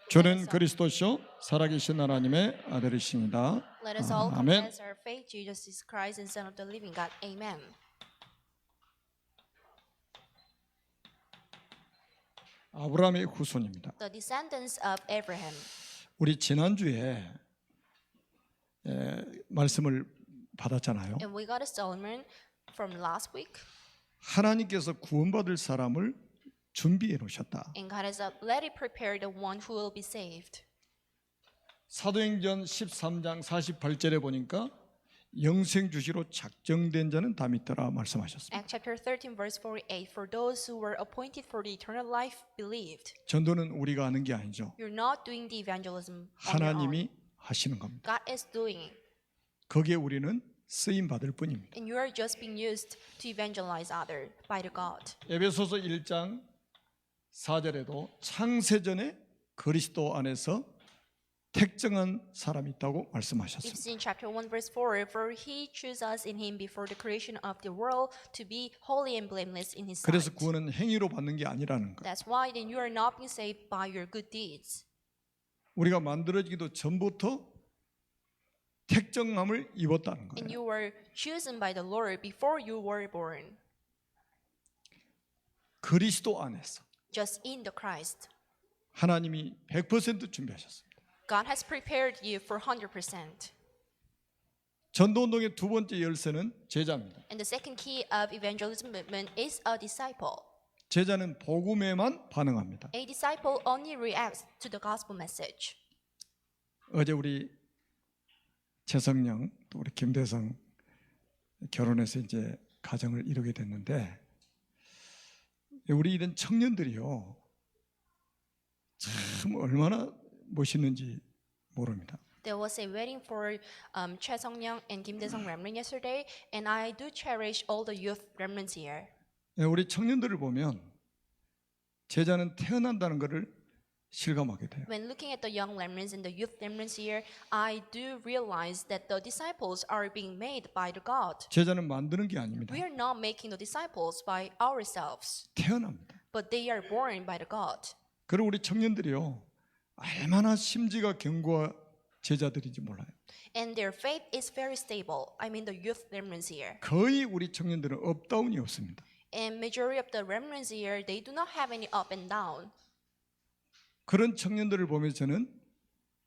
주는 그리스도시요 살아계신 하나님의 아들이십니다. Let us all 아멘. confess our faith. Jesus is Christ and Son of the living God. Amen. 아브라함의 후손입니다. The descendants of Abraham. 우리 지난주에 말씀을 받았잖아요. And we got a sermon from last week. 하나님께서 구원받을 사람을 준비해 놓으셨다. And God has already prepared the one who will be saved. 사도행전 13장 48절에 보니까 영생 주시로 작정된 자는 다 믿더라 말씀하셨습니다. Acts chapter 13 verse 48. For those who were appointed for the eternal life believed. 전도는 우리가 하는 게 아니죠. You're not doing the evangelism on your own. 하나님이 하시는 겁니다. God is doing it. 거기에 우리는 쓰임 받을 뿐입니다. And you are just being used to evangelize others by the God. 에베소서 1장 4절에도 창세전에 그리스도 안에서 택정한 사람이 있다고 말씀하셨습니다. It's in chapter 1 verse 4. For he chose us in him before the creation of the world to be holy and blameless in his 그래서 sight. 구원은 행위로 받는 게 아니라는 거예요. That's why then you are not being saved by your good deeds. 우리가 만들어지기도 전부터 택정함을 입었다는 And 거예요. you were chosen by the Lord before you were born. 그리스도 안에서 Just in the Christ. 하나님이 100% 준비하셨습니다. God has prepared you for 100%. 전도운동의 두 번째 열쇠는 제자입니다. And the second key of evangelism movement is a disciple. 제자는 복음에만 반응합니다. A disciple only reacts to the gospel message. 어제 우리 최성령 또 우리 김대성 결혼해서 이제 가정을 이루게 됐는데 우리 이런 청년들이요 참 얼마나 멋있는지 모릅니다. There was a wedding for Choi Sung-young and Kim Dae-sung remnant yesterday, and I do cherish all the youth remnants here. 우리 청년들을 보면 제자는 태어난다는 것을 실감하게 돼요. When looking at the young remnants and the youth remnants here, I do realize that the disciples are being made by the God. 제자는 만드는 게 아닙니다. We are not making the disciples by ourselves, 태어납니다. but they are born by the God. 그리고 우리 청년들이요 얼마나 심지가 견고한 제자들인지 몰라요. And their faith is very stable. I mean the youth remnants here. 거의 우리 청년들은 업다운이 없습니다. And majority of the remnants here, they do not have any up and down. 그런 청년들을 보면서 저는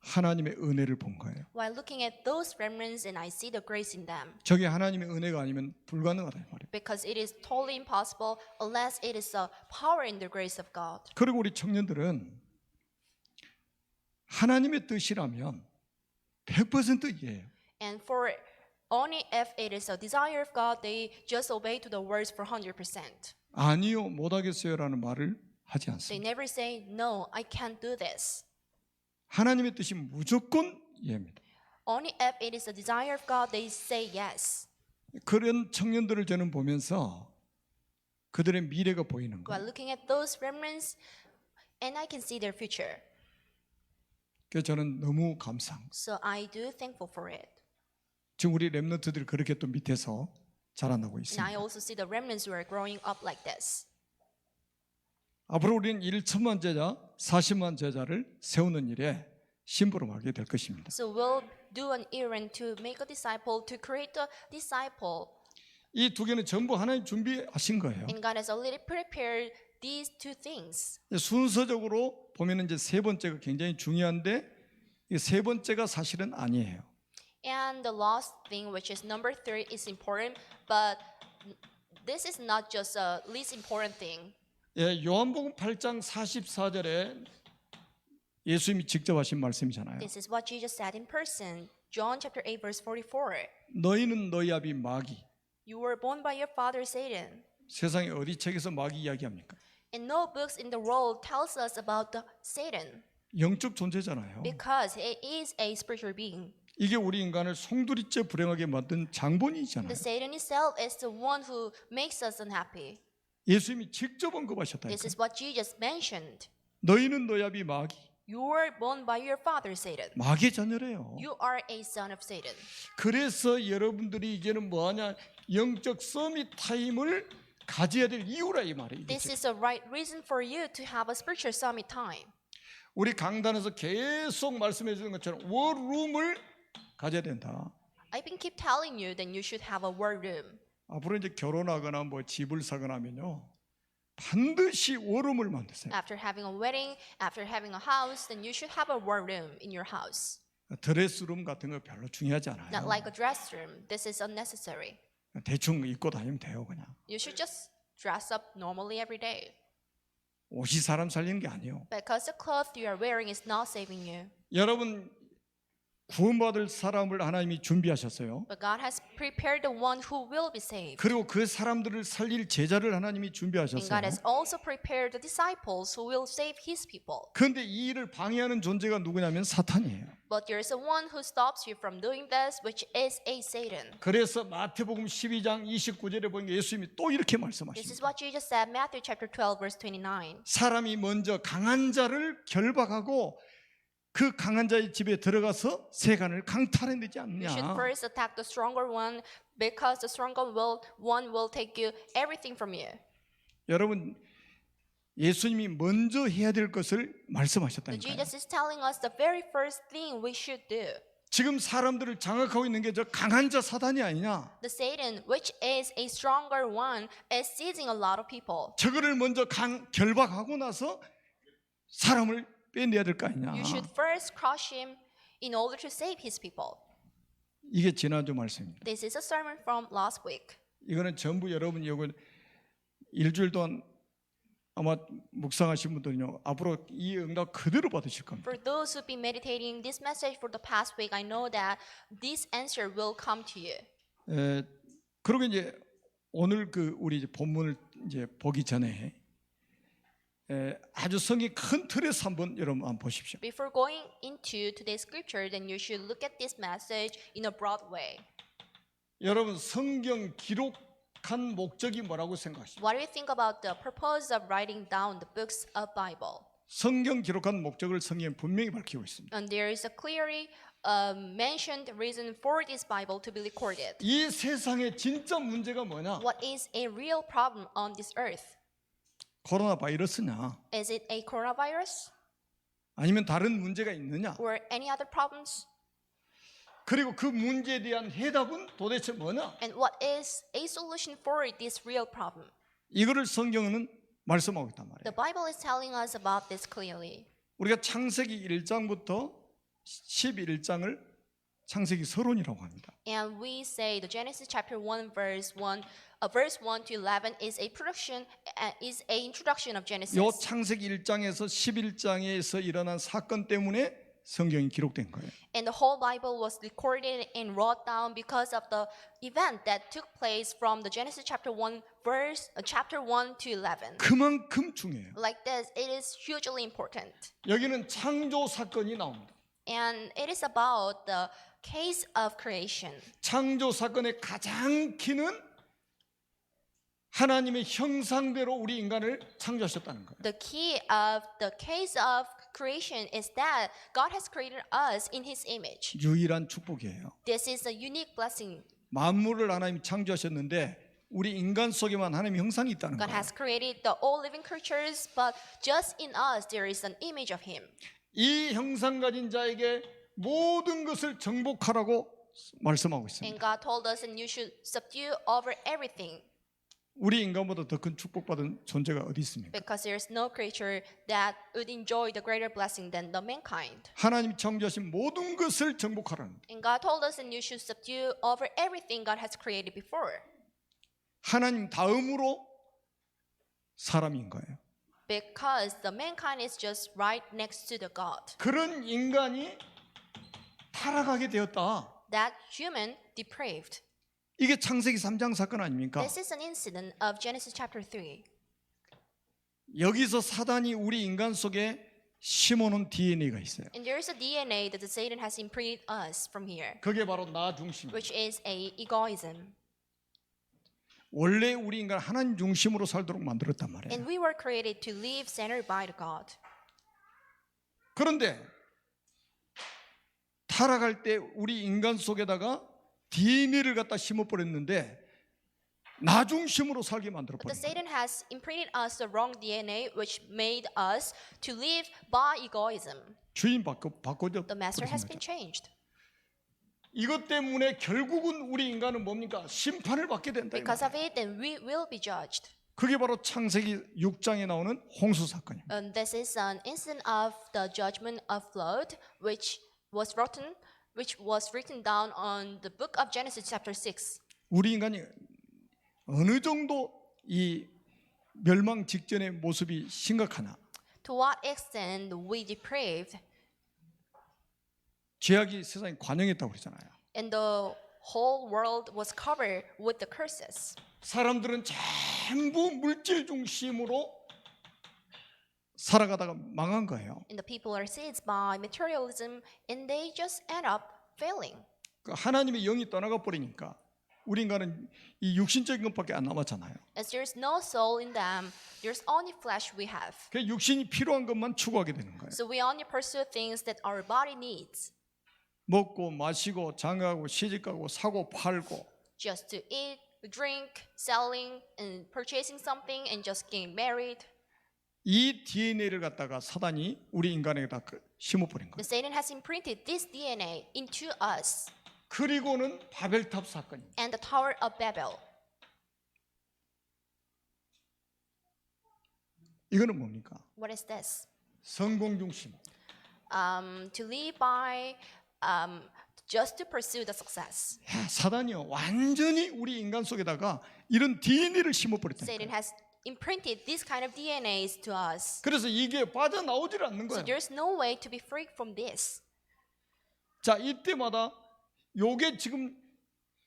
하나님의 은혜를 본 거예요. While looking at those remnants and I see the grace in them. 저게 하나님의 은혜가 아니면 불가능하다 말이에요. Because it is totally impossible unless it is the power in the grace of God. 그리고 우리 청년들은 하나님의 뜻이라면 100% 이해해요. And for only if it is a desire of God, they just obey to the words for 100%. 아니요, 못하겠어요라는 말을 하지 They 않습니다. never say, no, I can't do this. 하나님의 뜻이 무조건 이해합니다. Only if it is a desire of God, they say yes. 그런 청년들을 저는 보면서 그들의 미래가 보이는 While 거예요. looking at those remnants, and I can see their future. 그래서 저는 너무 감사합니다. So I do thankful for it. 지금 우리 렘넌트들이 그렇게 또 밑에서 자라나고 And I 있습니다. also see the remnants who are growing up like this. 앞으로 우리는 1천만 제자, 40만 제자를 세우는 일에 심부름하게 될 것입니다. So we'll do an errand to make a disciple, to create a disciple. 이 두 개는 전부 하나님 준비하신 거예요. And God has already prepared these two things. 순서적으로 보면 이제 세 번째가 굉장히 중요한데 이 세 번째가 사실은 아니에요. And the last thing, which is number 3, is important, but this is not just a least important thing. 예, 요한복음 8장 44절에 예수님이 직접 하신 말씀이잖아요. This is what Jesus said in person. John chapter 8 verse 44. 너희는 너희 아비 마귀. You were born by your father Satan. 세상에 어디 책에서 마귀 이야기합니까? And no books in the world tells us about the Satan 영적 존재잖아요. because he is a spiritual being. 이게 우리 인간을 송두리째 불행하게 만든 장본인이잖아요. The Satan itself is the one who makes us unhappy. 예수님이 직접 This 언급하셨다니까. is what Jesus mentioned. 너희는 너희 아비 마귀. You were born by your father Satan. 마귀의 자녀래요. You are a son of Satan. 그래서 여러분들이 이제는 뭐하냐 영적 서밋 타임을 가져야 될 이유라 이 말이에요. This is the right reason for you to have a spiritual summit time. 우리 강단에서 계속 말씀해 주는 것처럼 워룸을 가져야 된다. I've been keep telling you that you should have a war room. 앞으로 이제 결혼하거나 뭐 집을 사거나 하면요, 반드시 워룸을 만드세요. After having a wedding, after having a house, then you should have a war room in your house. 드레스룸 같은 거 별로 중요하지 Not 않아요. like a dress room. This is unnecessary. 대충 입고 다니면 돼요. 그냥 You should just dress up normally every day. 옷이 사람 살리는 게 아니에요. Because the clothes you are wearing is not saving you. 여러분, 구원받을 사람을 하나님이 준비하셨어요. But God has prepared the one who will be saved. 그리고 그 사람들을 살릴 제자를 하나님이 And 준비하셨어요. God has also prepared the disciples who will save His people. 그런데 이 일을 방해하는 존재가 누구냐면 사탄이에요. But there is a one who stops you from doing this, which is a Satan. 그래서 마태복음 12장 29절에 보니까 예수님이 또 이렇게 This is 말씀하십니다. what Jesus said, Matthew chapter 12, verse 29. 사람이 먼저 강한 자를 결박하고 그 강한 자의 집에 들어가서 세간을 강탈해내지 You should 않느냐. first attack the stronger one, because the stronger one will take you everything from you. 여러분, 예수님이 먼저 해야 될 것을 So 말씀하셨다니까요. Jesus is telling us the very first thing we should do. 지금 사람들을 장악하고 있는 게 저 강한 자 사단이 아니냐. The Satan, which is a stronger one, is seizing a lot of people. 저거를 먼저 결박하고 나서 사람을 빼내야 될 거 아니냐. You should first crush him in order to save his people. 이게 지난주 말씀입니다. This is a sermon from last week. 이거는 전부 여러분이 이걸 일주일 동안 아마 묵상하신 분들은요, 앞으로 이 응답 그대로 받으실 겁니다. For those who've been meditating this message for the past week, I know that this answer will come to you. 그리고 이제 오늘 그 우리 이제 본문을 이제 보기 전에 아주 성이 큰 틀에서 한번 여러분 한번 보십시오. Before going into today's scripture, then you should look at this message in a broad way. 여러분, 성경 기록한 목적이 뭐라고 생각하십니까? What do you think about the purpose of writing down the books of Bible? 성경 기록한 목적을 성경에 분명히 밝히고 있습니다. And there is a clearly mentioned reason for this Bible to be recorded. 이 세상의 진짜 문제가 뭐냐? What is a real problem on this earth? 코로나 바이러스냐? Is it a coronavirus 아니면 다른 문제가 있느냐? or any other problems? 그리고 그 문제에 대한 해답은 도대체 뭐냐? And what is a solution for this real problem? 이거를 성경은 말씀하고 있단 The 말이에요. Bible is telling us about this clearly. 우리가 창세기 1장부터 11장을 창세기 서론이라고 합니다. And we say the Genesis chapter 1 verse 1 to 11 is a production is a introduction of Genesis. 요 창세기 1장에서 11장에서 일어난 사건 때문에 성경이 기록된 거예요. And the whole Bible was recorded and wrote down because of the event that took place from the Genesis chapter 1 to 11. 그만큼 중요해요. Like this, it is hugely important. 여기는 창조 사건이 나옵니다. And it is about the case of creation. 창조 사건의 가장 키는 하나님의 형상대로 우리 인간을 창조하셨다는 거예요. The key of the case of creation is that God has created us in His image. 유일한 축복이에요. This is a unique blessing. 만물을 하나님이 창조하셨는데 우리 인간 속에만 하나님의 형상이 있다는 God 거예요. has created the all living creatures, but just in us there is an image of Him. 이 형상 가진 자에게 모든 것을 정복하라고 말씀하고 And 있습니다. God told us, and you should subdue over everything, 우리 인간보다 더 큰 축복받은 존재가 어디 있습니까? because there is no creature that would enjoy the greater blessing than the mankind. 하나님 창조하신 모든 것을 정복하라는 거예요. And God told us, and you should subdue over everything God has created before, 하나님 다음으로 사람인 거예요. because the mankind is just right next to the God. 그런 인간이 타락하게 되었다. That human depraved. 이게 창세기 3장 사건 아닙니까? This is an incident of Genesis chapter 3. 여기서 사단이 우리 인간 속에 심어놓은 DNA가 있어요. And there is a DNA that the Satan has imprinted us from here, 그게 바로 나 중심. which is a egoism. 원래 우리 인간 하나님 중심으로 살도록 만들었단 말이에요. And we were created to live centered by the God. 그런데 타락할 때 우리 인간 속에다가 DNA를 갖다 심어버렸는데 나 중심으로 살게 만들어 But 버린 거예요. Satan has imprinted us the wrong DNA, which made us to live by egoism. 주인 바꿔줘 The master 버리신 has 거죠. been changed. 이것 때문에 결국은 우리 인간은 뭡니까? 심판을 받게 된다. 이 Because 말이에요. of it, then we will be judged. 그게 바로 창세기 6장에 나오는 홍수 사건입니다. And this is an instance of the judgment of flood, which was written down on the book of Genesis chapter 6. 우리 인간이 어느 정도 이 멸망 직전의 모습이 심각하나? To what extent we depraved, 죄악이 세상에 관영했다고 그러잖아요. and the whole world was covered with the curses. 사람들은 전부 물질 중심으로 살아가다가 망한 거예요. And the people are seized by materialism, and they just end up failing. 그 하나님의 영이 떠나가 버리니까 우리 인간은 이 육신적인 것밖에 안 남았잖아요. As there's no soul in them, there's only flesh we have. 그 육신이 필요한 것만 추구하게 되는 거예요. So we only pursue things that our body needs, 먹고 마시고 장가가고 시집가고 사고 팔고 just to eat, drink, selling, and purchasing something, and just getting married. 이 DNA를 갖다가 사단이 우리 인간에다 심어버린 The 거예요. Satan has imprinted this DNA into us. 그리고는 바벨탑 사건입니다. And the Tower of Babel. 이거는 뭡니까? What is this? 성공 중심. To live by, just to pursue the success. 야, 사단이요 완전히 우리 인간 속에다가 이런 DNA를 심어버렸다니까. Satan has imprinted this kind of DNAs to us. 그래서 이게 빠져나오질 않는 So 거예요. there's no way to be free from this. 자, 이때마다 요게 지금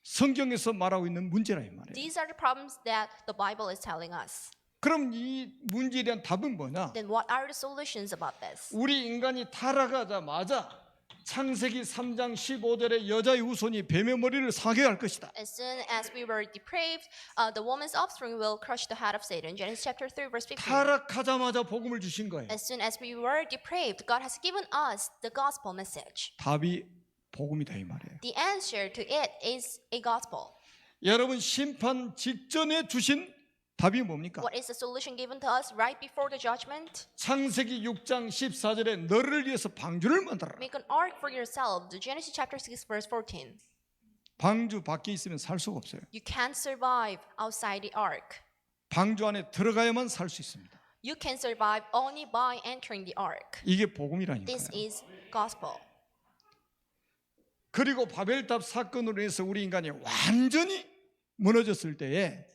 성경에서 말하고 있는 문제라 이 말이에요. These are the problems that the Bible is telling us. 그럼 이 문제에 대한 답은 뭐냐? Then what are the solutions about this? 우리 인간이 타락하자마자 창세기 3장 15절에 여자의 후손이 뱀의 머리를 상하게 할 것이다. As soon as we were depraved, the woman's offspring will crush the head of Satan. Genesis chapter 3, verse 15. 타락하자마자 복음을 주신 거예요. As soon as we were depraved, God has given us the gospel message. 답이 복음이다 이 말이에요. The answer to it is a gospel. 여러분 심판 직전에 주신 답이 뭡니까? What is the solution given to us right before the judgment? 창세기 6장 14절에 너를 위해서 방주를 만들어라. Make an ark for yourself. The Genesis chapter 6, verse 14. 방주 밖에 있으면 살 수가 없어요. You can't survive outside the ark. 방주 안에 들어가야만 살 수 있습니다. You can survive only by entering the ark. 이게 복음이라니까요. This is gospel. 그리고 바벨탑 사건으로 인해서 우리 인간이 완전히 무너졌을 때에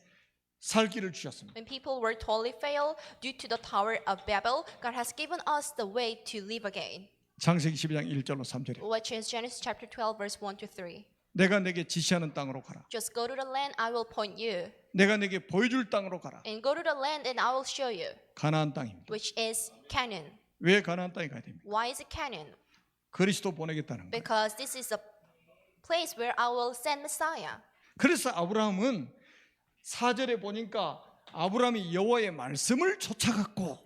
살 길을 주셨습니다. When people were totally failed due to the Tower of Babel, God has given us the way to live again, 창세기 12장 1절로 3절에 which is Genesis chapter 12, verse 1 to 3. 내가 내게 지시하는 땅으로 가라. Just go to the land, I will point you. 내가 내게 보여줄 땅으로 가라. And go to the land, and I will show you, 가나안 땅입니다. which is Canaan. 왜 가나안 땅에 가야 됩니까? Why is it Canaan? 그리스도 보내겠다는 거예요. Because this is a place where I will send Messiah. 그래서 아브라함은 4절에 보니까 아브라함이 여호와의 말씀을 쫓아갔고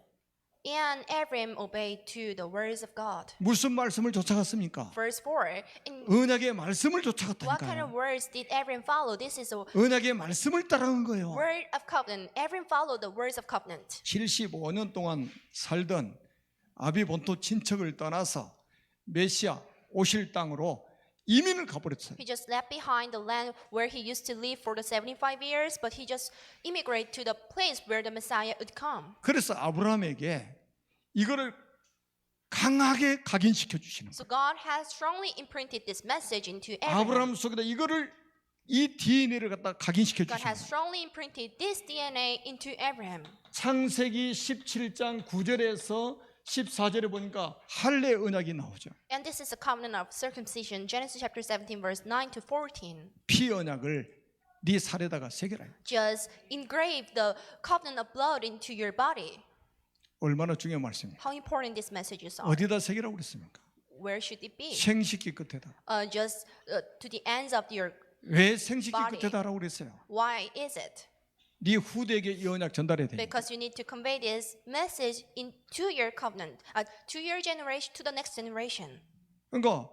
And Abram obeyed to the words of God. 무슨 말씀을 쫓아갔습니까? Verse 4. In 언약의 말씀을 what kind of 쫓아갔다니까요. words did Abram follow? This is a 언약의 말씀을 따라간 거예요. word of covenant. Abram followed the words of covenant. 75년 동안 살던 아비본토 친척을 떠나서 메시아 오실 땅으로 이민을 가버렸어요. He just left behind the land where he used to live for the 75 years, but he just immigrated to the place where the Messiah would come. 그래서 아브라함에게 이거를 강하게 각인시켜 주시는 거예요. So God has strongly imprinted this message into 아브라함 Abraham. 속에다 이거를 이 DNA를 갖다 각인시켜 God 주시는 has 거예요. strongly imprinted this DNA into Abraham. 창세기 17장 9절에서 14절에 보니까 할례 언약이 나오죠. And this is a covenant of circumcision, Genesis chapter 17, verse 9 to 14. 피 언약을 네 살에다가 새겨라. Just engrave the covenant of blood into your body. 얼마나 중요한 말씀입니까? How important these messages are. 어디다 새기라고 그랬습니까? Where should it be? 생식기 끝에다. Just to the ends of your. 왜 생식기 body. 끝에다라고 그랬어요? Why is it? 네 후대에게 이 언약 전달해야 되니까. Because you need to convey this message into your covenant, to your generation, to the next generation. 그러니까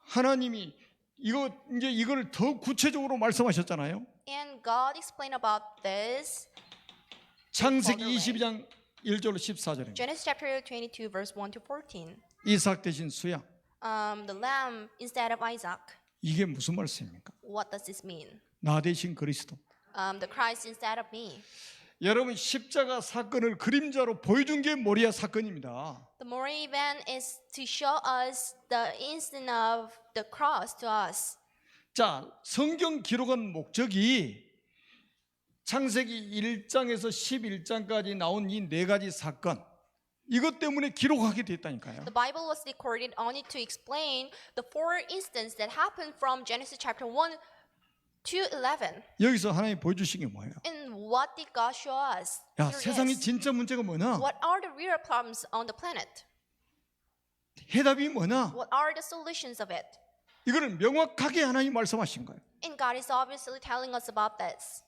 하나님이 이거 이제 이걸 더 구체적으로 말씀하셨잖아요. And God explained about this. 창세기 22장 1절로 14절입니다. Genesis chapter 22, verse 1 to 14. 이삭 대신 수양. The lamb instead of Isaac. 이게 무슨 말씀입니까? What does this mean? 나 대신 그리스도. The Christ instead of me. 여러분 십자가 사건을 그림자로 보여준 게 모리아 사건입니다. The Moriah event is to show us the instant of the cross to us. 자, 성경 기록한 목적이 창세기 1장에서 11장까지 나온 이 네 가지 사건, 이것 때문에 기록하게 됐다니까요. The Bible was recorded only to explain the four instances that happened from Genesis chapter 1 to 11. 여기서 하나님 보여주신 게 뭐예요? And what did God show us? 야, through 세상의 this? 진짜 문제가 뭐냐? What are the real problems on the planet? 해답이 뭐냐? What are the solutions of it? 이거를 명확하게 하나님 말씀하신 거예요. And God is obviously telling us about this.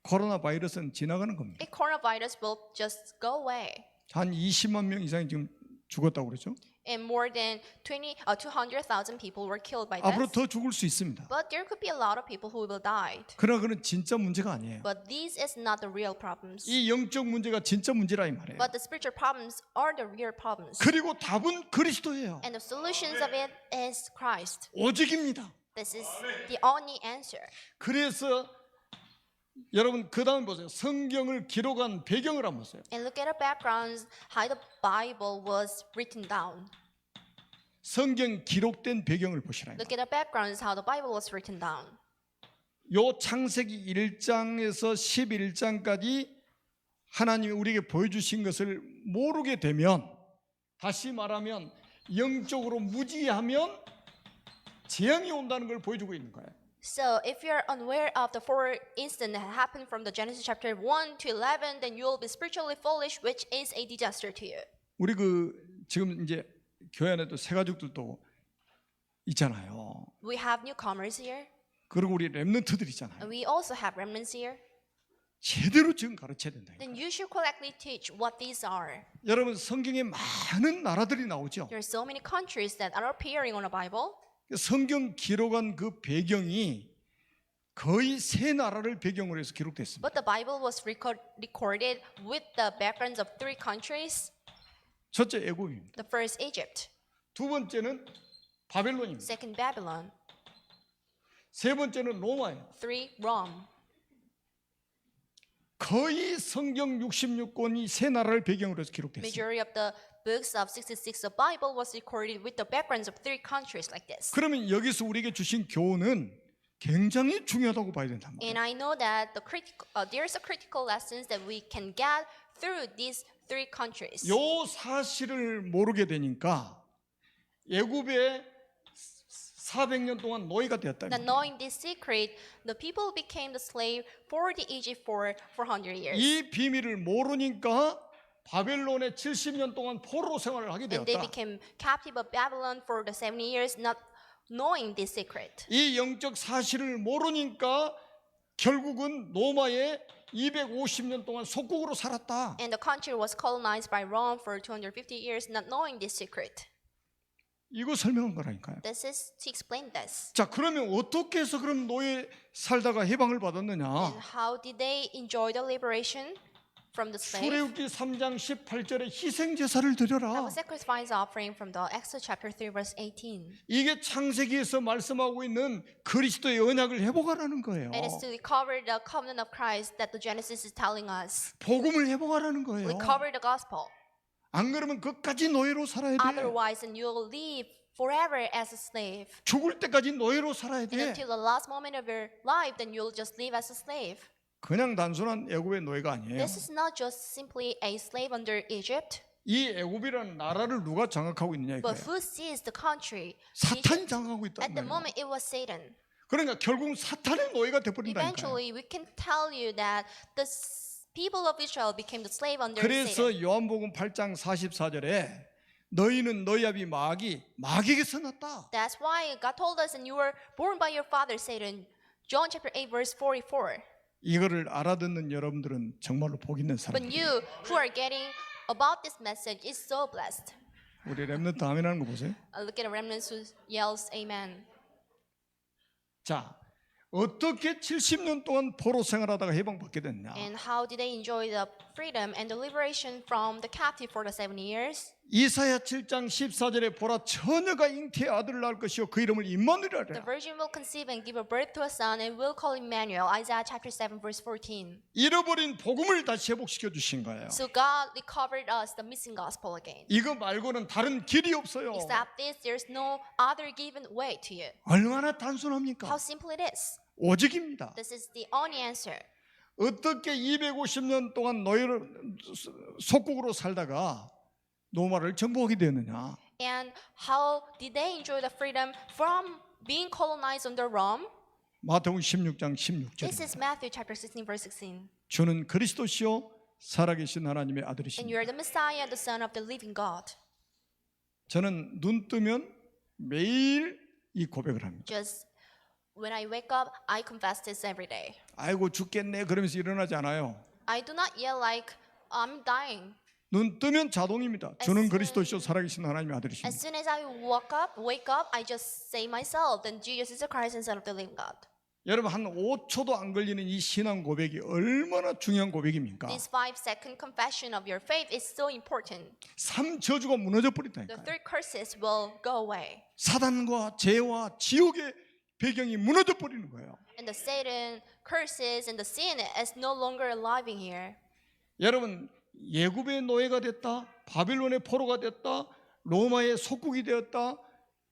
코로나 바이러스는 지나가는 겁니다. A coronavirus will just go away. 한 20만 명 이상이 지금 죽었다고 그러죠. And more than 200,000 people were killed by 앞으로 this. 더 죽을 수 있습니다. But there could be a lot of people who will die. 그러나 그건 진짜 문제가 아니에요. But this is not the real problems. 이 영적 문제가 진짜 문제라 이 말이에요. But the spiritual problems are the real problems. 그리고 답은 그리스도예요. And the solutions of it is Christ. 오직입니다. This is the only answer. 그래서 여러분 그 다음 보세요. 성경을 기록한 배경을 한번 보세요. And look at the backgrounds, how the Bible was written down. 성경 기록된 배경을 보시라. Look at the backgrounds, how the Bible was written down. 요 창세기 1장에서 11장까지 하나님이 우리에게 보여주신 것을 모르게 되면, 다시 말하면 영적으로 무지하면 재앙이 온다는 걸 보여주고 있는 거예요. So if you're unaware of the four instances that happened from the Genesis chapter 1 to 11, then you will be spiritually foolish, which is a disaster to you. 우리 그 지금 이제 교회 안에도 새 가족들도 있잖아요. We have newcomers here, 그리고 우리 렘넌트들 있잖아요. and we also have remnants here. 제대로 지금 가르쳐야 된다. Then you should correctly teach what these are. 여러분 성경에 많은 나라들이 나오죠. There are so many countries that are appearing on the Bible. 성경 기록한 그 배경이 거의 세 나라를 배경으로 해서 기록됐습니다. But the Bible was recorded with the backgrounds of three countries. 첫째 애굽입니다. The first, Egypt. 두 번째는 바벨론입니다. Second, Babylon. 세 번째는 로마예요. Three, Rome. 거의 성경 66권이 세 나라를 배경으로 해서 기록됐습니다. Majority of the books of 66 of Bible was recorded with the backgrounds of three countries like this. 그러면 여기서 우리에게 주신 교훈은 굉장히 중요하다고 봐야 된단 말이에요. And I know that there's a critical lessons that we can get through these three countries. 요 사실을 모르게 되니까 애굽에 400년 동안 노예가 되었다. That knowing this secret, the people became the slave for the Egypt for 400 years. 이 비밀을 모르니까 바벨론에 70년 동안 포로 생활을 하게 And they 되었다. became captive of Babylon for the 70 years, not knowing this secret. 이 영적 사실을 모르니까 결국은 로마에 250년 동안 속국으로 살았다. And the country was colonized by Rome for 250 years, not knowing this secret. 이거 설명한 거라니까요. This is to explain this. 자, 그러면 어떻게 해서 그럼 노예 살다가 해방을 받았느냐? And how did they enjoy the liberation from the slave? 출애굽기 3장 18절에 희생 제사를 Have 드려라. a sacrifice offering from the Exodus chapter 3 verse 18. 이게 창세기에서 말씀하고 있는 그리스도의 언약을 회복하라는 거예요. It is to recover the covenant of Christ that the Genesis is telling us. 복음을 회복하라는 거예요. Recover the gospel. 안 그러면 끝까지 노예로 살아야 돼. Otherwise, then you will live forever as a slave. 죽을 때까지 노예로 살아야 And 돼. until the last moment of your life, then you'll just live as a slave. 그냥 단순한 애굽의 노예가 아니에요. This is not just simply a slave under Egypt, 이 애굽이라는 나라를 누가 장악하고 있느냐 but 이거예요. who seized the country? 사탄이 장악하고 At 있다는 the 거예요. moment, it was Satan. 그러니까 결국 사탄의 노예가 돼버린다니까요. Eventually, we can tell you that the people of Israel became the slave under 그래서 Satan. 요한복음 8장 44절에 너희는 너희 아비 마귀에게서 났다. That's why God told us, and you were born by your father Satan. John chapter 8 verse 44. 이거를 알아듣는 여러분들은 정말로 복 있는 But 사람이에요. you who are getting about this message is so blessed. 우리 렘넌트 아멘하는 거 보세요. Look at the remnants who yells amen. 자, 어떻게 70년 동안 포로 생활하다가 해방받게 됐냐? And how did they enjoy the freedom and the liberation from the captive for the 70 years? 이사야 7장 14절에 보라 처녀가 잉태의 아들을 낳을 것이요 그 이름을 임마누엘이라. The virgin will conceive and give a birth to a son and will call Emmanuel. Isaiah chapter 7 verse 14. 잃어버린 복음을 다시 회복시켜 주신 거예요. So God recovered us the missing gospel again. 이거 말고는 다른 길이 없어요. Except this, there's no other given way to you. 얼마나 단순합니까? How simple it is. 오직입니다. This is the only answer. 어떻게 250년 동안 노예를 속국으로 살다가 로마를 정복하게 되었느냐? And how did they enjoy the freedom from being colonized under Rome? 마태복음 16장 This 16절. is Matthew chapter 16 verse 16. 주는 그리스도시요 살아계신 하나님의 And 아들이십니다. you are the Messiah, the Son of the living God. 저는 눈 뜨면 매일 이 고백을 합니다. Just when I wake up, I confess this every day. 아이고 죽겠네 그러면서 일어나지 않아요. I do not yell like I'm dying. 눈 뜨면 자동입니다. 주는 그리스도시요 살아계신 하나님의 As 아들이십니다. soon as I wake up, I just say myself, then Jesus is the Christ and Son of the living God. 여러분 한 5초도 안 걸리는 이 신앙 고백이 얼마나 중요한 고백입니까? This 5-second confession of your faith is so important. 3저주가 무너져 The 버린다니까요. 3 curses will go away. 사단과 죄와 지옥의 배경이 무너져 버리는 거예요. And the Satan curses and the sin is no longer alive in here. 여러분 예굽의 노예가 됐다, 바빌론의 포로가 됐다, 로마의 속국이 되었다.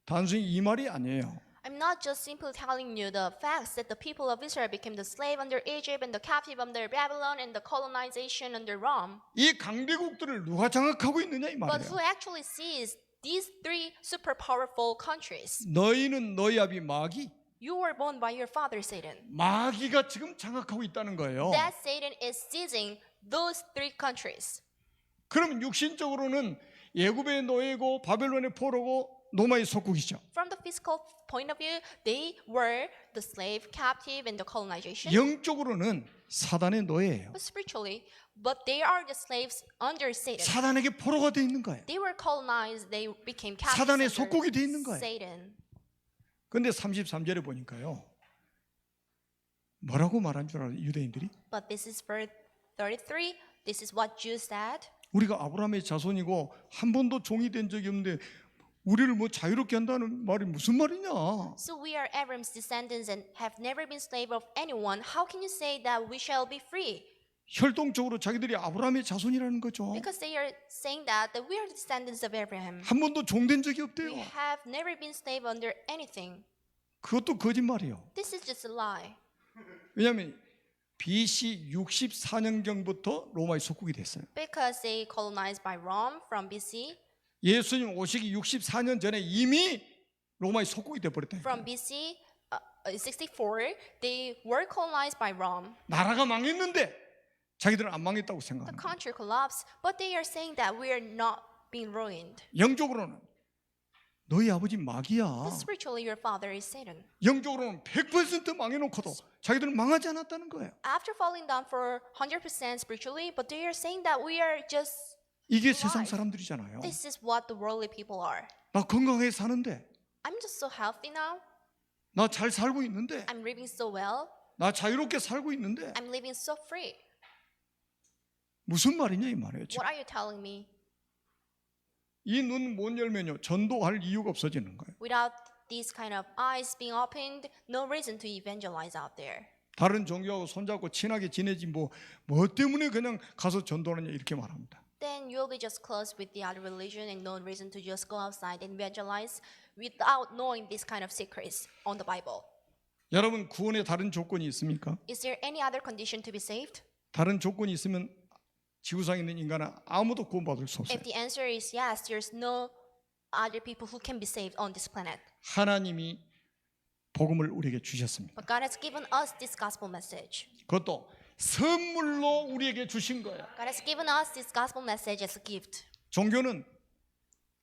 단순히 이 말이 아니에요. I'm not just simply telling you the facts that the people of Israel became the slave under Egypt and the captive under Babylon and the colonization under Rome. 이 강대국들을 누가 장악하고 있느냐 이 But 말이에요. who actually sees these 3 super powerful countries? 너희는 너희 아비 마귀, You were born by your father Satan. 마귀가 지금 장악하고 있다는 거예요. That Satan is seizing those 3 countries. 그러면 육신적으로는 예굽의 노예고 바벨론의 포로고 로마의 속국이죠. From the physical point of view, they were the slave, captive, and the colonization. 영적으로는 사단의 노예예요. But spiritually, but they are the slaves under Satan. 사단에게 포로가 돼 있는 거예요. They were colonized. They became captives 사단의 under 속국이 돼 있는 거예요. Satan. 근데 33절에 보니까요. 뭐라고 말한 줄 알아요? 유대인들이? But this is verse 33. This is what Jews said. 우리가 아브라함의 자손이고 한 번도 종이 된 적이 없는데 우리를 뭐 자유롭게 한다는 말이 무슨 말이냐? So we are Abram's descendants and have never been slave of anyone. How can you say that we shall be free? 혈통적으로 자기들이 아브라함의 자손이라는 거죠. Because they are saying that we are the descendants of Abraham. 한 번도 종된 적이 없대요. We have never been slave under anything. 그것도 거짓말이에요. This is just a lie. 왜냐하면 BC 64년경부터 로마의 속국이 됐어요. Because they colonized by Rome from BC. 예수님 오시기 64년 전에 이미 로마의 속국이 돼버렸다니까요. From BC 64, they were colonized by Rome. 나라가 망했는데 자기들은 안 망했다고 The 생각합니다. country collapsed, but they are saying that we are not being ruined. 영적으로는 너희 아버지 마귀야. But spiritually, your father is Satan. 영적으로는 100% 망해놓고도 자기들은 망하지 않았다는 거예요. After falling down for 100% spiritually, but they are saying that we are just 이게 세상 사람들이잖아요. this is what the worldly people are. 나 건강하게 사는데, I'm just so healthy now. 나 잘 살고 있는데, I'm living so well. 나 자유롭게 살고 있는데 I'm living so free. 무슨 말이냐 이 말이에요. 지금. What are you telling me? 이 눈 못 열면요 전도할 이유가 없어지는 거예요. Without these kind of eyes being opened, no reason to evangelize out there. 다른 종교하고 손잡고 친하게 지내지 뭐 때문에 그냥 가서 전도하느냐 이렇게 말합니다. Then you'll be just close with the other religion and no reason to just go outside and evangelize without knowing this kind of secrets on the Bible. 여러분 구원에 다른 조건이 있습니까? Is there any other condition to be saved? 다른 조건이 있으면 지구상에 있는 인간은 아무도 구원받을 수 없어요. If the answer is yes, there's no other people who can be saved on this planet. 하나님이 복음을 우리에게 주셨습니다. But God has given us this gospel message. 그것도 선물로 우리에게 주신 거예요. God has given us this gospel message as a gift. 종교는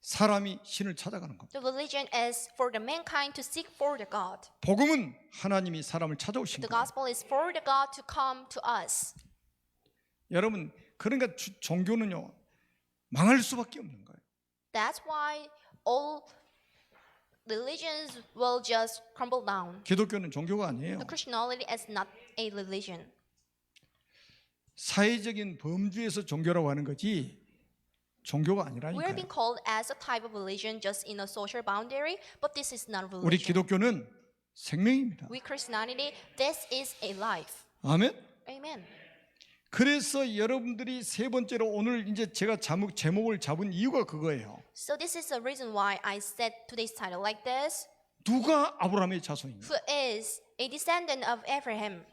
사람이 신을 찾아가는 겁니다. The religion is for the mankind to seek for the God. 복음은 하나님이 사람을 찾아오신 The 거예요. gospel is for the God to come to us. 여러분 그러니까 종교는요 망할 수밖에 없는 거예요. That's why all religions will just crumble down. 기독교는 종교가 아니에요. The Christianity is not a religion. 사회적인 범주에서 종교라고 하는 거지 종교가 We are 아니라니까요. being called as a type of religion just in a social boundary, but this is not a 우리 religion. 기독교는 생명입니다. We Christianity, this is a life. 아멘. Amen. 그래서 여러분들이 세 번째로 오늘 이제 제가 제목을 잡은 이유가 그거예요. So this is the reason why I set today's title like this. 누가 아브라함의 자손입니까? Who is a descendant of Abraham?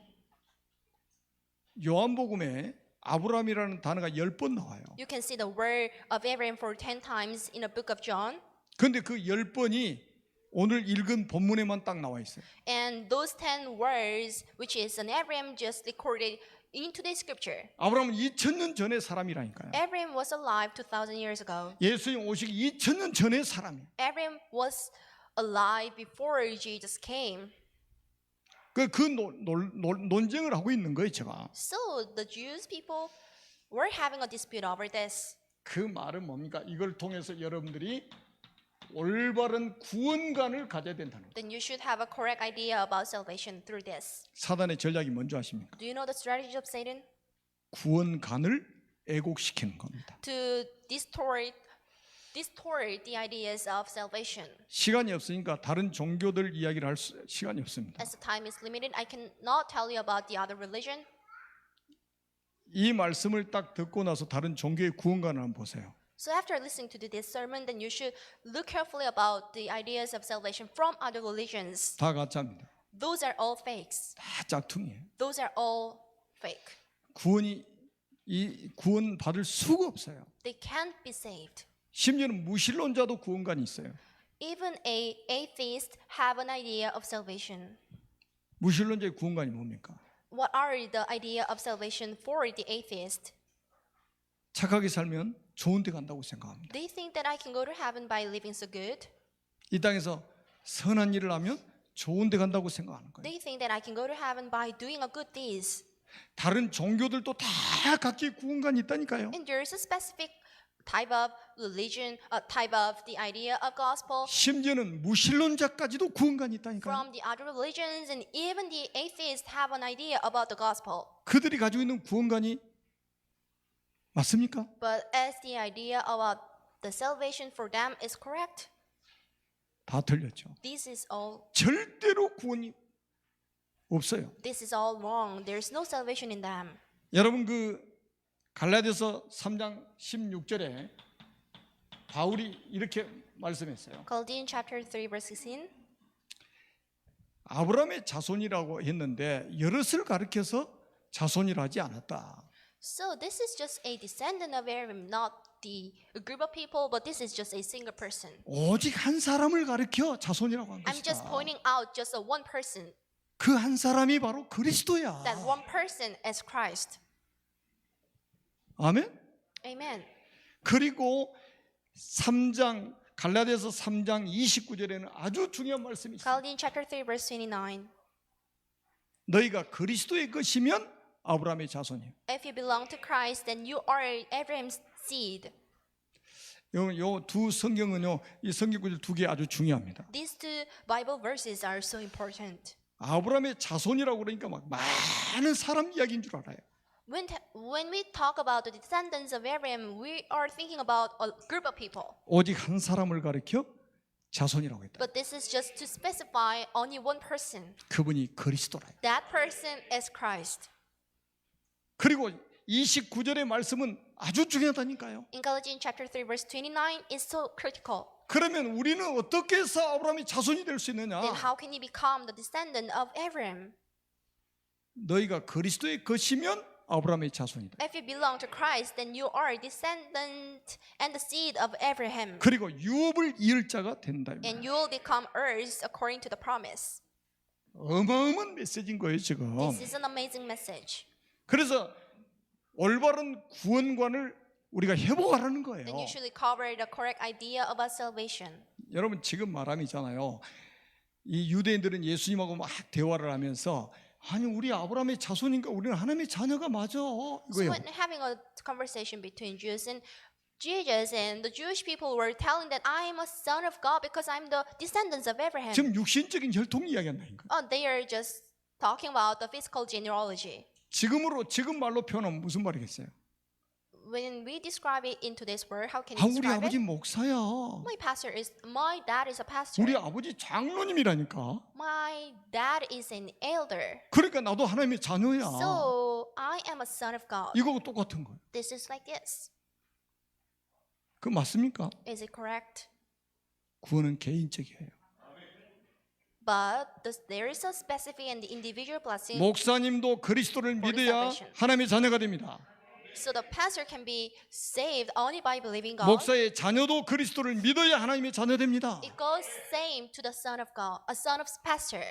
요한복음에 아브라함이라는 단어가 10번 나와요. You can see the word of Abraham for 10 times in the book of John. 그런데 그 10번이 오늘 읽은 본문에만 딱 나와 있어요. And those 10 words, which is an Abraham just recorded into the scripture. 아브라함은 2000년 전의 사람이라니까요. Abraham was alive 2,000 years ago. 예수님 오시기 2000년 전의 사람이에요. Abraham was alive before Jesus came. 논쟁을 하고 있는 거예요, 제가. So the Jews people were having a dispute over this. 그 말은 뭡니까? 이걸 통해서 여러분들이 올바른 구원관을 가져야 된다는 거예요. Then you should have a correct idea about salvation through this. 사단의 전략이 뭔지 아십니까? Do you know the strategy of Satan? 구원관을 애곡시키는 겁니다. To distort the ideas of salvation. 시간이 없으니까 다른 종교들 이야기를 할 시간이 없습니다. As the time is limited, I cannot tell you about the other religion. 이 말씀을 딱 듣고 나서 다른 종교의 구원관을 한번 보세요. So after listening to this sermon, then you should look carefully about the ideas of salvation from other religions. 다 가짜입니다. Those are all fakes. 다 짝퉁이에요. Those are all fake. 구원 받을 수가 없어요. They can't be saved. 심지어는 무신론자도 구원관이 있어요. Even a atheist have an idea of salvation. 무신론자의 구원관이 뭡니까? What are the idea of salvation for the atheist? 착하게 살면 좋은 데 간다고 생각합니다. They think that I can go to heaven by living so good. 이 땅에서 선한 일을 하면 좋은 데 간다고 생각하는 거예요. They think that I can go to heaven by doing a good deeds. 다른 종교들도 다 각기 구원관이 있다니까요. And there is a specific type of religion, type of the idea of gospel 심지어는 무신론자까지도 구원관이 있다니까요. from the other religions, and even the atheists have an idea about the gospel. 그들이 가지고 있는 구원관이 맞습니까? But as the idea about the salvation for them is correct, 다 틀렸죠. this is all 절대로 구원이 없어요. this is all wrong. There is no salvation in them. 여러분 갈라디아서 3장 16절에 바울이 이렇게 말씀했어요. Colossians chapter 3 verse 16. 아브라함의 자손이라고 했는데 여럿을 가리켜서 자손이라 하지 않았다. So this is just a descendant of Abraham, not the group of people, but this is just a single person. 오직 한 사람을 가리켜 자손이라고 한 I'm just 것이다. pointing out just a one person. 그 한 사람이 바로 그리스도야. That one person is Christ. 아멘. Amen. 그리고 갈라디아서 3장 29절에는 아주 중요한 말씀이 있어요. Colossians chapter 3 verse 29. 너희가 그리스도의 것이면 아브라함의 자손이에요. If you belong to Christ, then you are Abraham's seed. 요 두 성경은요, 이 성경 구절 두 개 아주 중요합니다. These two Bible verses are so important. 아브라함의 자손이라고 그러니까 막 많은 사람 이야기인 줄 알아요. When we talk about the descendants of Abraham, we are thinking about a group of people. 오직 한 사람을 가리켜 자손이라고 했다. But this is just to specify only one person. 그분이 그리스도라. That person is Christ. 그리고 29절의 말씀은 아주 중요하다니까요. In Galatians chapter 3 verse 29 is so critical. 그러면 우리는 어떻게 해서 아브라함의 자손이 될 수 있느냐? Then how can you become the descendant of Abraham? 너희가 그리스도의 것이면 아브라함의 자손이다. If you belong to Christ, then you are a descendant and the seed of Abraham. 그리고 유업을 이을 자가 된다. And you will become heirs according to the promise. 어마어마한 메시지인 거예요 지금. This is an amazing message. 그래서 올바른 구원관을 우리가 회복하라는 거예요. Then you should recover the correct idea about salvation. 여러분 지금 말함이잖아요. 이 유대인들은 예수님하고 막 대화를 하면서 아니 우리 아브라함의 자손인가 우리는 하나님의 자녀가 맞아 So 이거예요. when having a conversation between Jews and Jesus and the Jewish people were telling that I am a son of God because I'm the descendants of Abraham. 지금 육신적인 혈통 이야기한다니까. They are just talking about the physical genealogy. 지금 말로 표현하면 무슨 말이겠어요? When we describe it in today's word, how can 아, you 우리 describe 아버지 it? 목사야. My dad is a pastor. 우리 아버지 장로님이라니까. My dad is an elder. 그러니까 나도 하나님의 자녀야. So I am a son of God. 이거하고 똑같은 거예요. This is like this. 그 맞습니까? Is it correct? 구원은 개인적이에요. But there is a specific and individual blessing. 목사님도 그리스도를 믿어야 하나님의 자녀가 됩니다. So the pastor can be saved only by believing God. 목사의 자녀도 그리스도를 믿어야 하나님의 자녀 됩니다. It goes same to the son of God, a son of pastor.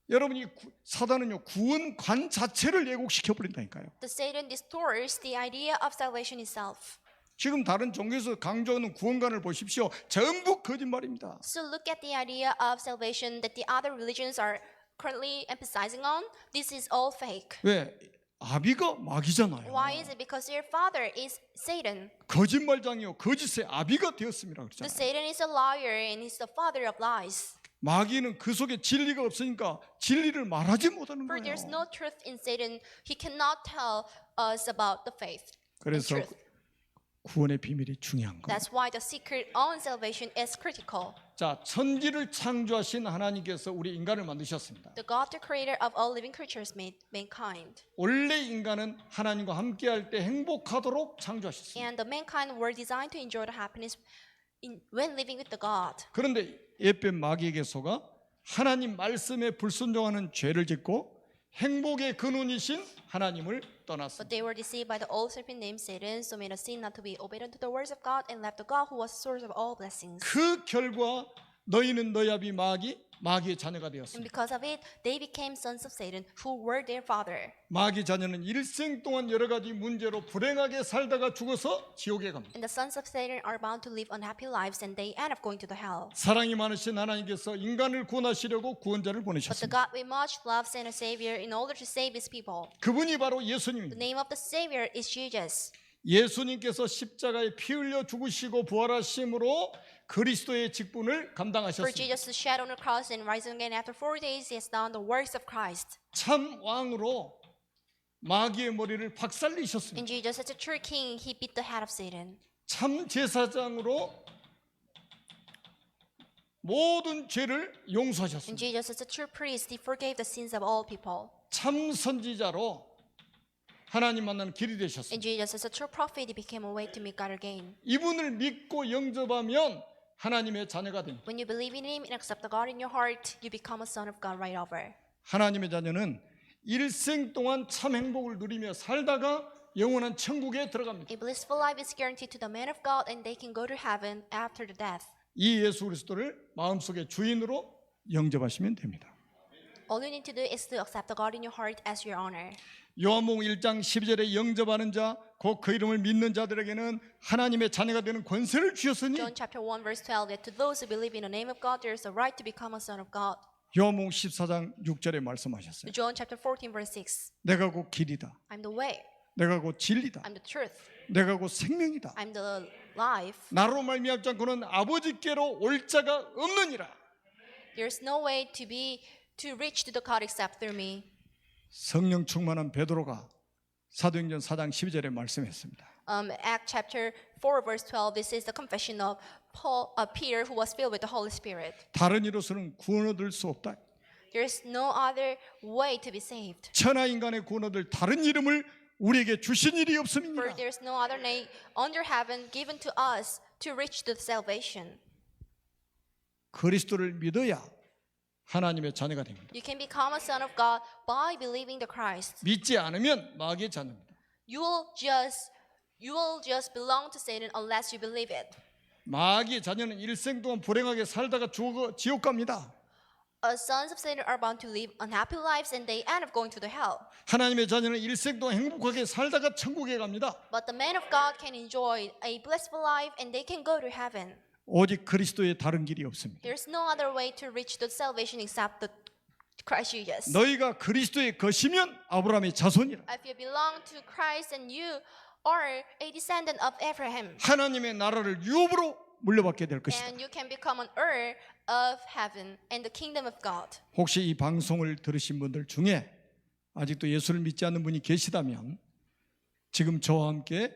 여러분이 사단은요 구원관 자체를 왜곡시켜 버린다니까요. The Satan distorts the idea of salvation itself. 지금 다른 종교에서 강조하는 구원관을 보십시오. 전부 거짓말입니다. So look at the idea of salvation that the other religions are currently emphasizing on. This is all fake. 왜? 아비가 마귀잖아요. Why is it? Because your father is Satan. 거짓말장이요 거짓의 아비가 되었습니다. The 그렇잖아요. Satan is a liar and he's the father of lies. 마귀는 그 속에 진리가 없으니까 진리를 말하지 못하는 For 거예요. there's no truth in Satan. He cannot tell us about the faith. and 그래서 truth. 구원의 비밀이 중요한 거예요. That's why the secret on salvation is critical. 자, 천지를 창조하신 하나님께서 우리 인간을 만드셨습니다. The God, the creator of all living creatures, made mankind. 원래 인간은 하나님과 함께할 때 행복하도록 창조하셨습니다. And the mankind were designed to enjoy the happiness when living with the God. 그런데 옛뱀 마귀에게 속아 하나님 말씀에 불순종하는 죄를 짓고 행복의 근원이신 하나님을 떠났습니다. But they were deceived by the old serpent named Satan, so made a sin not to be obedient to the words of God and left the God who was the source of all blessings. 그 결과 너희는 너희 아비 마귀의 자녀가 And 되었습니다. because of it, they became sons of Satan, who were their father. 마귀 자녀는 일생 동안 여러 가지 문제로 불행하게 살다가 죽어서 지옥에 갑니다. And the sons of Satan are bound to live unhappy lives, and they end up going to the hell. 사랑이 많으신 하나님께서 인간을 구원하시려고 구원자를 But the 보내셨습니다. God with much love sent a Savior in order to save His people. 그분이 바로 The 예수님입니다. name of the Savior is Jesus. 예수님께서 십자가에 피 흘려 죽으시고 부활하심으로 그리스도의 직분을 For 감당하셨습니다. Jesus to shed on the cross and rise again after 4 days, He has done the works of Christ. 참 왕으로 마귀의 머리를 박살내셨습니다. And Jesus, as a true king, He beat the head of Satan. 참 제사장으로 모든 죄를 And 용서하셨습니다. Jesus, as a true priest, He forgave the sins of all people. 참 선지자로 하나님 만나는 길이 되셨습니다. And Jesus, as a true prophet, He became a way to meet God again. 이분을 믿고 영접하면 하나님의 자녀가 됩니다. When you believe in Him and accept the God in your heart, you become a son of God right over. 하나님의 자녀는 일생 동안 참 행복을 누리며 살다가 영원한 천국에 들어갑니다. A blissful life is guaranteed to the man of God, and they can go to heaven after the death. 이 예수 그리스도를 마음속에 주인으로 영접하시면 됩니다. All you need to do is to accept the God in your heart as your honor. 요한복음 1장 12절에 영접하는 자, 곧 그 이름을 믿는 자들에게는 하나님의 자녀가 되는 권세를 주셨으니 John chapter 1 verse 12 that to those who believe in the name of God there is a right to become a son of God. 요한복음 14장 6절에 말씀하셨어요. John chapter 14 verse 6. 내가 곧 길이다. I'm the way. 내가 곧 진리다. I'm the truth. 내가 곧 생명이다. I'm the life. 나로 말미암지 않고는 아버지께로 올 자가 없느니라. There's no way to reach to the God except through me. 성령 충만한 베드로가 사도행전 4장 12절에 말씀했습니다. Act chapter 4 verse 12 this is the confession of Peter who was filled with the Holy Spirit. 다른 이로서는 구원 얻을 수 없다. There's no other way to be saved. 천하 인간의 구원 얻을 다른 이름을 우리에게 주신 일이 For 없음이니라. there's no other name under heaven given to us to reach to salvation. 그리스도를 믿어야 하나님의 자녀가 됩니다. You can become a son of God by believing the Christ. 믿지 않으면 마귀의 자녀입니다. You will just belong to Satan unless you believe it. 마귀의 자녀는 일생 동안 불행하게 살다가 지옥 갑니다. Sons of Satan are bound to live unhappy lives and they end up going to the hell. 하나님의 자녀는 일생 동안 행복하게 살다가 천국에 갑니다. But the man of God can enjoy a blissful life and they can go to heaven. 오직 그리스도의 다른 길이 없습니다. There's no other way to reach the salvation except the Christ Jesus. 너희가 그리스도의 것이면 아브라함의 자손이라. If you belong to Christ and you or a descendant of Abraham. 하나님의 나라를 유업으로 물려받게 될 것이다. And you can become an heir of heaven and the kingdom of God. 혹시 이 방송을 들으신 분들 중에 아직도 예수를 믿지 않는 분이 계시다면 지금 저와 함께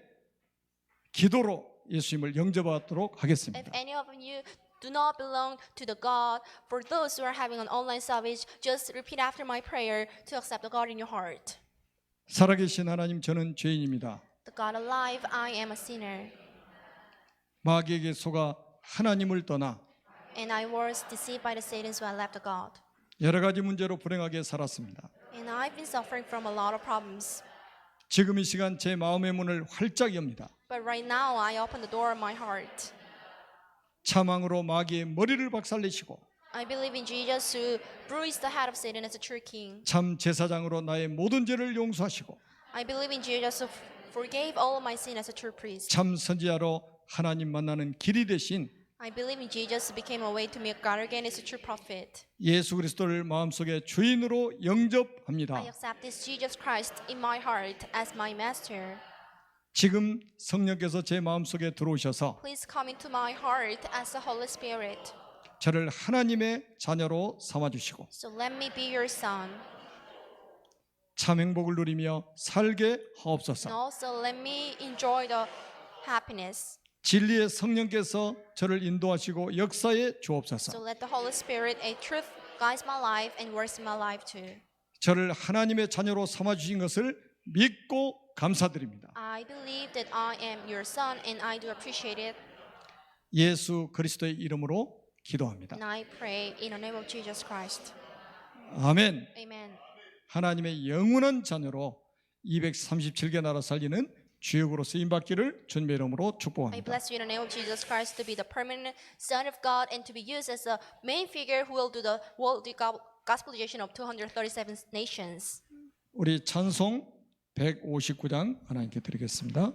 기도로 예수님을 영접하도록 If 하겠습니다. any of you do not belong to the God, for those who are having an online service, just repeat after my prayer to accept the God in your heart. 살아계신 하나님, 저는 죄인입니다. The God alive, I am a sinner. 마귀에게 속아 하나님을 떠나 And I was deceived by the Satans who I left the God. 여러 가지 문제로 불행하게 살았습니다. And I've been suffering from a lot of problems. 지금 이 시간 제 마음의 문을 활짝 엽니다. But right now, I open the door of my heart. 차망으로 마귀의 머리를 박살내시고 I believe in Jesus who bruised the head of Satan as a true king. 참 제사장으로 나의 모든 죄를 용서하시고 I believe in Jesus who forgave all of my sin as a true priest. 참 선지자로 하나님 만나는 길이 되신 I believe in Jesus who became a way to meet God again as a true prophet. 예수 그리스도를 마음속에 주인으로 영접합니다. I accept this Jesus Christ in my heart as my master. 지금 성령께서 제 마음속에 들어오셔서 Please come into my heart as the Holy Spirit. 저를 하나님의 자녀로 삼아주시고 So let me be your son. 참 행복을 누리며 살게 And 하옵소서. also let me enjoy the happiness. 진리의 성령께서 저를 인도하시고 역사에 So 주옵소서. let the Holy Spirit, a truth, guides my life and works in my life too. 저를 하나님의 자녀로 삼아주신 것을 믿고 감사드립니다. I believe that I am your son and I do appreciate it. 예수 그리스도의 이름으로 기도합니다. And I pray in the name of Jesus Christ. 아멘. Amen. 하나님의 영원한 자녀로 237개 나라 살리는 주역으로 쓰임받기를 주님의 이름으로 I 축복합니다. bless you in the name of Jesus Christ to be the permanent Son of God and to be used as the main figure who will do the worldly gospelization of 237 nations. 우리 찬송 159장 하나님께 드리겠습니다.